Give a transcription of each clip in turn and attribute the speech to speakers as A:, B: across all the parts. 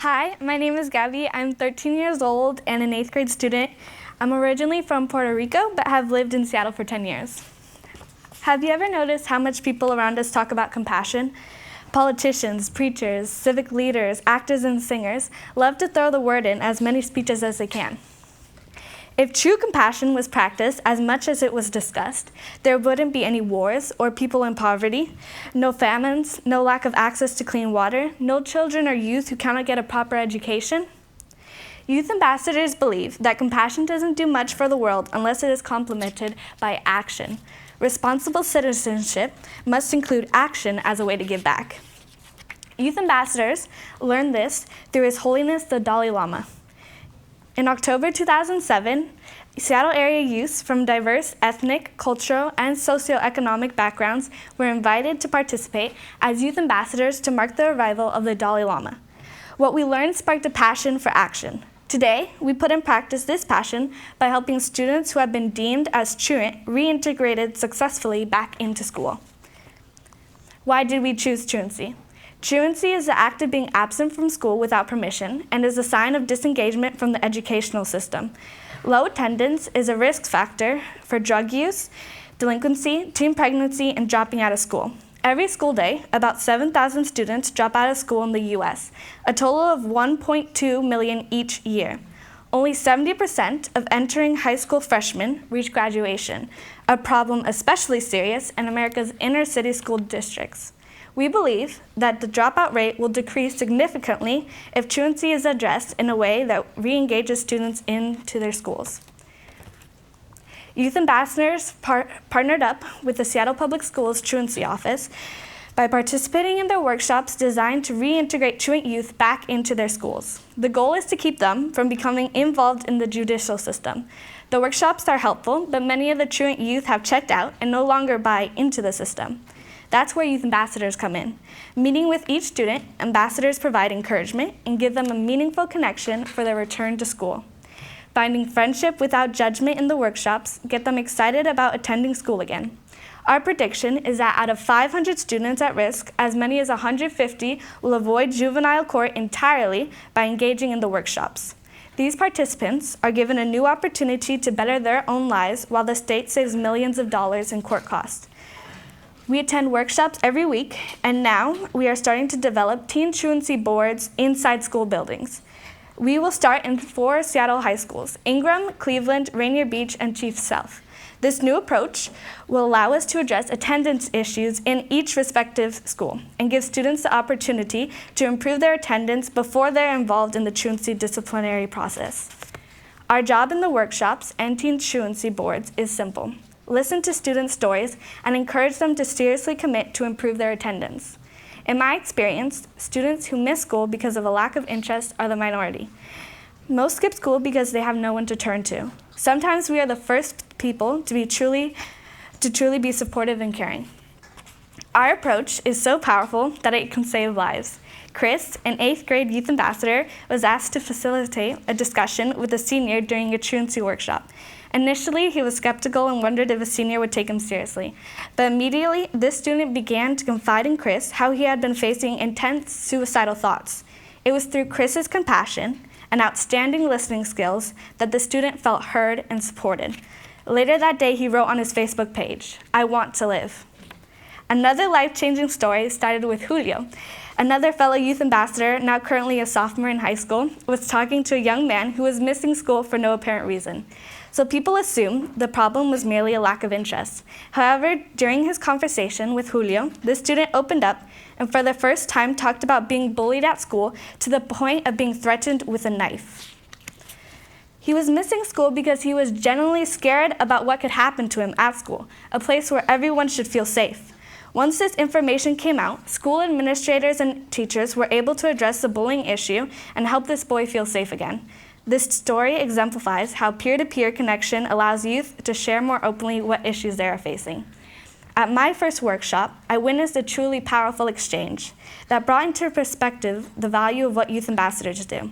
A: Hi, my name is Gabi. I'm 13 years old and an 8th grade student. I'm originally from Puerto Rico, but have lived in Seattle for 10 years. Have you ever noticed how much people around us talk about compassion? Politicians, preachers, civic leaders, actors, and singers love to throw the word in as many speeches as they can. If true compassion was practiced as much as it was discussed, there wouldn't be any wars or people in poverty, no famines, no lack of access to clean water, no children or youth who cannot get a proper education. Youth ambassadors believe that compassion doesn't do much for the world unless it is complemented by action. Responsible citizenship must include action as a way to give back. Youth ambassadors learned this through His Holiness the Dalai Lama. In October 2007, Seattle area youths from diverse ethnic, cultural, and socioeconomic backgrounds were invited to participate as youth ambassadors to mark the arrival of the Dalai Lama. What we learned sparked a passion for action. Today, we put in practice this passion by helping students who have been deemed as truant reintegrated successfully back into school. Why did we choose truancy? Truancy is the act of being absent from school without permission and is a sign of disengagement from the educational system. Low attendance is a risk factor for drug use, delinquency, teen pregnancy, and dropping out of school. Every school day, about 7,000 students drop out of school in the U.S., a total of 1.2 million each year. Only 70% of entering high school freshmen reach graduation, a problem especially serious in America's inner city school districts. We believe that the dropout rate will decrease significantly if truancy is addressed in a way that re-engages students into their schools. Youth ambassadors partnered up with the Seattle Public Schools Truancy Office by participating in their workshops designed to reintegrate truant youth back into their schools. The goal is to keep them from becoming involved in the judicial system. The workshops are helpful, but many of the truant youth have checked out and no longer buy into the system. That's where youth ambassadors come in. Meeting with each student, ambassadors provide encouragement and give them a meaningful connection for their return to school. Finding friendship without judgment in the workshops get them excited about attending school again. Our prediction is that out of 500 students at risk, as many as 150 will avoid juvenile court entirely by engaging in the workshops. These participants are given a new opportunity to better their own lives while the state saves millions of dollars in court costs. We attend workshops every week, and now we are starting to develop teen truancy boards inside school buildings. We will start in 4 Seattle high schools: Ingram, Cleveland, Rainier Beach, and Chief Sealth. This new approach will allow us to address attendance issues in each respective school and give students the opportunity to improve their attendance before they're involved in the truancy disciplinary process. Our job in the workshops and teen truancy boards is simple. Listen to students' stories and encourage them to seriously commit to improve their attendance. In my experience, students who miss school because of a lack of interest are the minority. Most skip school because they have no one to turn to. Sometimes we are the first people to truly be supportive and caring. Our approach is so powerful that it can save lives. Chris, an 8th grade youth ambassador, was asked to facilitate a discussion with a senior during a truancy workshop. Initially, he was skeptical and wondered if a senior would take him seriously. But immediately, this student began to confide in Chris how he had been facing intense suicidal thoughts. It was through Chris's compassion and outstanding listening skills that the student felt heard and supported. Later that day, he wrote on his Facebook page, "I want to live." Another life-changing story started with Julio. Another fellow youth ambassador, now currently a sophomore in high school, was talking to a young man who was missing school for no apparent reason. So people assumed the problem was merely a lack of interest. However, during his conversation with Julio, the student opened up and for the first time talked about being bullied at school to the point of being threatened with a knife. He was missing school because he was genuinely scared about what could happen to him at school, a place where everyone should feel safe. Once this information came out, school administrators and teachers were able to address the bullying issue and help this boy feel safe again. This story exemplifies how peer-to-peer connection allows youth to share more openly what issues they are facing. At my first workshop, I witnessed a truly powerful exchange that brought into perspective the value of what youth ambassadors do.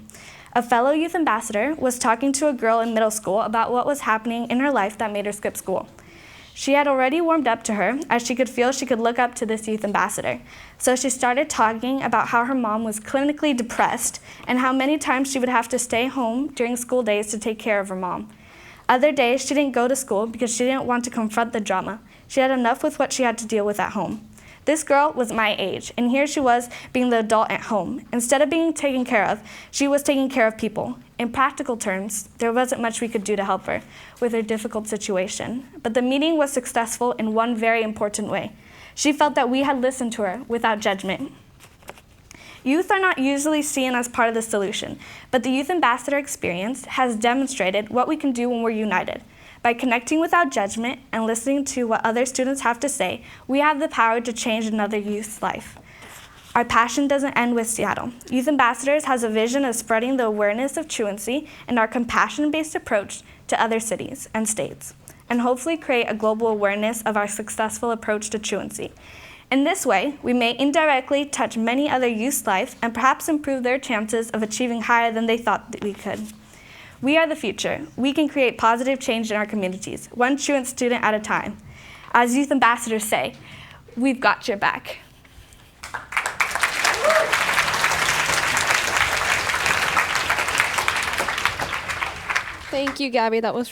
A: A fellow youth ambassador was talking to a girl in middle school about what was happening in her life that made her skip school. She had already warmed up to her, as she could feel she could look up to this youth ambassador. So she started talking about how her mom was clinically depressed and how many times she would have to stay home during school days to take care of her mom. Other days, she didn't go to school because she didn't want to confront the drama. She had enough with what she had to deal with at home. This girl was my age, and here she was being the adult at home. Instead of being taken care of, she was taking care of people. In practical terms, there wasn't much we could do to help her with her difficult situation. But the meeting was successful in one very important way. She felt that we had listened to her without judgment. Youth are not usually seen as part of the solution, but the Youth Ambassador experience has demonstrated what we can do when we're united. By connecting without judgment and listening to what other students have to say, we have the power to change another youth's life. Our passion doesn't end with Seattle. Youth Ambassadors has a vision of spreading the awareness of truancy and our compassion-based approach to other cities and states, and hopefully create a global awareness of our successful approach to truancy. In this way, we may indirectly touch many other youth's lives and perhaps improve their chances of achieving higher than they thought that we could. We are the future. We can create positive change in our communities, one truant student at a time. As Youth Ambassadors say, we've got your back.
B: Thank you, Gabby. That was